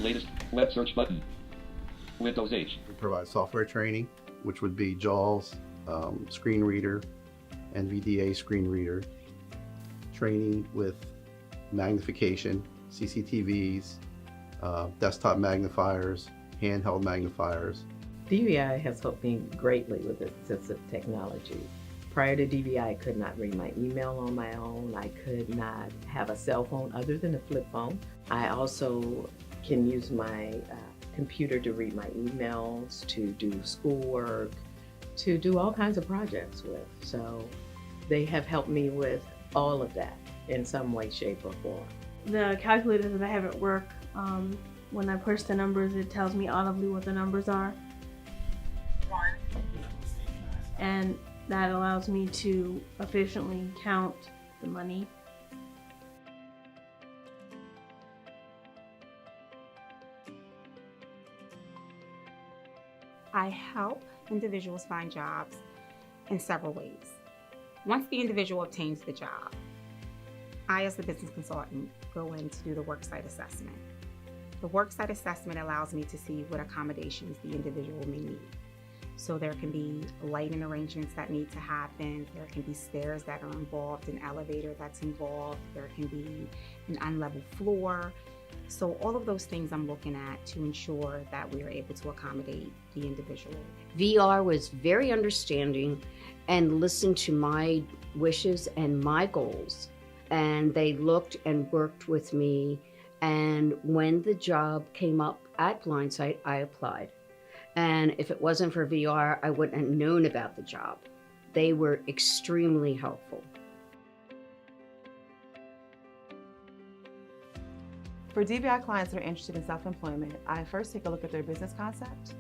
Latest web search button. Windows H. We provide software training, which would be JAWS, screen reader, NVDA screen reader, training with magnification, CCTVs, desktop magnifiers, handheld magnifiers. DVI has helped me greatly with assistive technology. Prior to DVI, I could not read my email on my own. I could not have a cell phone other than a flip phone. I also can use my computer to read my emails, to do schoolwork, to do all kinds of projects with. So they have helped me with all of that in some way, shape, or form. The calculator that I have at work, when I push the numbers, it tells me audibly what the numbers are. And that allows me to efficiently count the money. I help individuals find jobs in several ways. Once the individual obtains the job, I, as the business consultant, go in to do the worksite assessment. The worksite assessment allows me to see what accommodations the individual may need. So there can be lighting arrangements that need to happen, there can be stairs that are involved, an elevator that's involved, there can be an unlevel floor. So all of those things I'm looking at to ensure that we are able to accommodate the individual. VR was very understanding and listened to my wishes and my goals. And they looked and worked with me. And when the job came up at Blindsight, I applied. And if it wasn't for VR, I wouldn't have known about the job. They were extremely helpful. For DVI clients that are interested in self-employment, I first take a look at their business concept,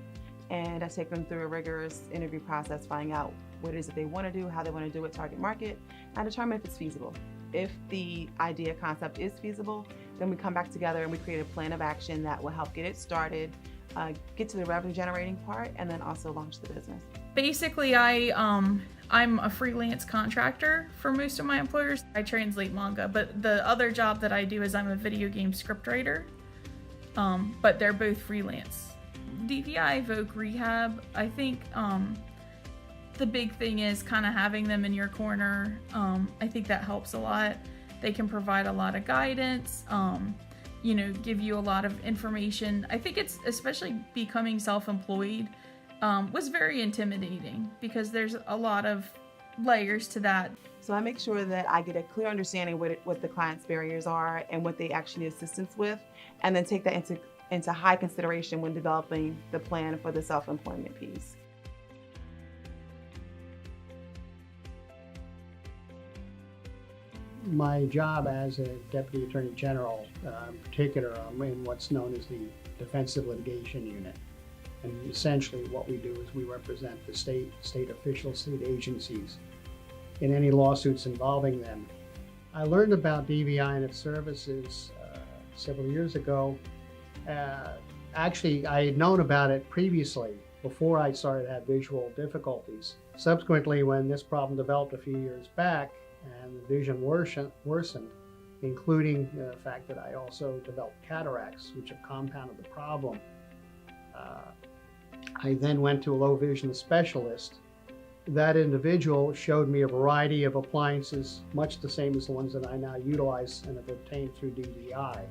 and I take them through a rigorous interview process, finding out what it is that they want to do, how they want to do it, target market, and determine if it's feasible. If the idea concept is feasible, then we come back together and we create a plan of action that will help get it started, get to the revenue generating part, and then also launch the business. Basically, I'm a freelance contractor for most of my employers. I translate manga, but the other job that I do is I'm a video game scriptwriter, but they're both freelance. DVI, Voc Rehab, I think the big thing is kind of having them in your corner. I think that helps a lot. They can provide a lot of guidance, give you a lot of information. I think it's especially becoming self-employed was very intimidating because there's a lot of layers to that. So I make sure that I get a clear understanding what the client's barriers are and what they actually need assistance with, and then take that into high consideration when developing the plan for the self-employment piece. My job as a Deputy Attorney General, in particular, I'm in what's known as the Defensive Litigation Unit. And essentially what we do is we represent the state officials, state agencies in any lawsuits involving them. I learned about DVI and its services several years ago. Actually, I had known about it previously before I started to have visual difficulties. Subsequently, when this problem developed a few years back and the vision worsened, including the fact that I also developed cataracts, which have compounded the problem, I then went to a low vision specialist. That individual showed me a variety of appliances, much the same as the ones that I now utilize and have obtained through DVI.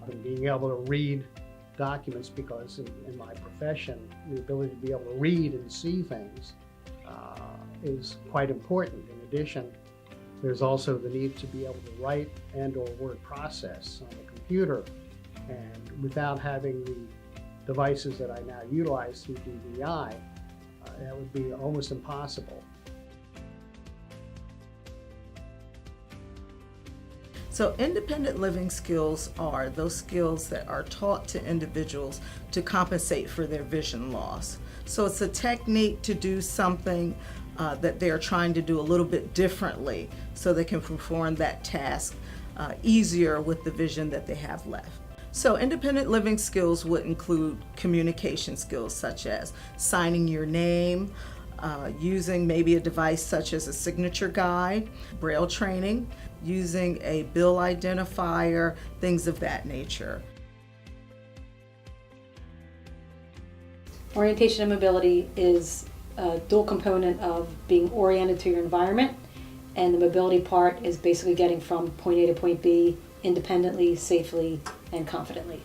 And being able to read documents, because in my profession, the ability to be able to read and see things is quite important. In addition, there's also the need to be able to write and/or word process on the computer. And without having the devices that I now utilize through DVI, that would be almost impossible. So independent living skills are those skills that are taught to individuals to compensate for their vision loss. So it's a technique to do something that they're trying to do a little bit differently so they can perform that task easier with the vision that they have left. So independent living skills would include communication skills such as signing your name, using maybe a device such as a signature guide, braille training, using a bill identifier, things of that nature. Orientation and mobility is a dual component of being oriented to your environment, and the mobility part is basically getting from point A to point B independently, safely, and confidently.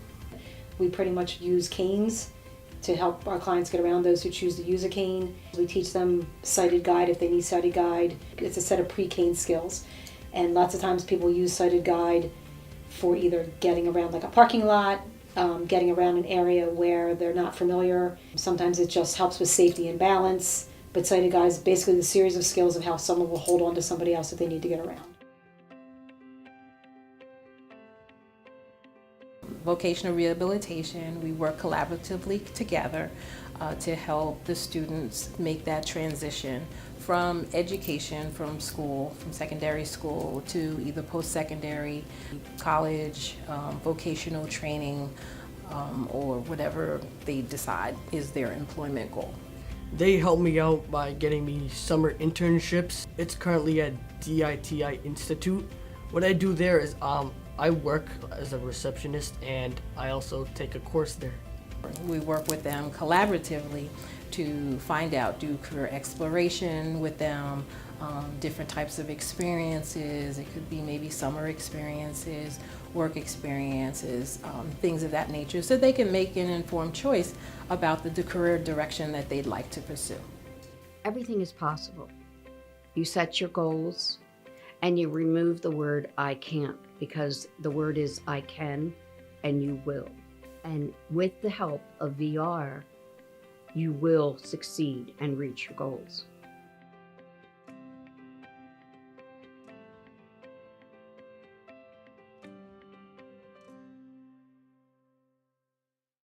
We pretty much use canes to help our clients get around, those who choose to use a cane. We teach them sighted guide if they need sighted guide. It's a set of pre-cane skills. And lots of times people use sighted guide for either getting around like a parking lot, getting around an area where they're not familiar. Sometimes it just helps with safety and balance. But sighted guide is basically the series of skills of how someone will hold on to somebody else if they need to get around. Vocational Rehabilitation, we work collaboratively together to help the students make that transition from education, from school, from secondary school to either post-secondary, college, vocational training, or whatever they decide is their employment goal. They help me out by getting me summer internships. It's currently at DITI Institute. What I do there is I work as a receptionist and I also take a course there. We work with them collaboratively to find out, do career exploration with them, different types of experiences. It could be maybe summer experiences, work experiences, things of that nature, so they can make an informed choice about the career direction that they'd like to pursue. Everything is possible. You set your goals and you remove the word I can't, because the word is I can and you will. And with the help of VR, you will succeed and reach your goals.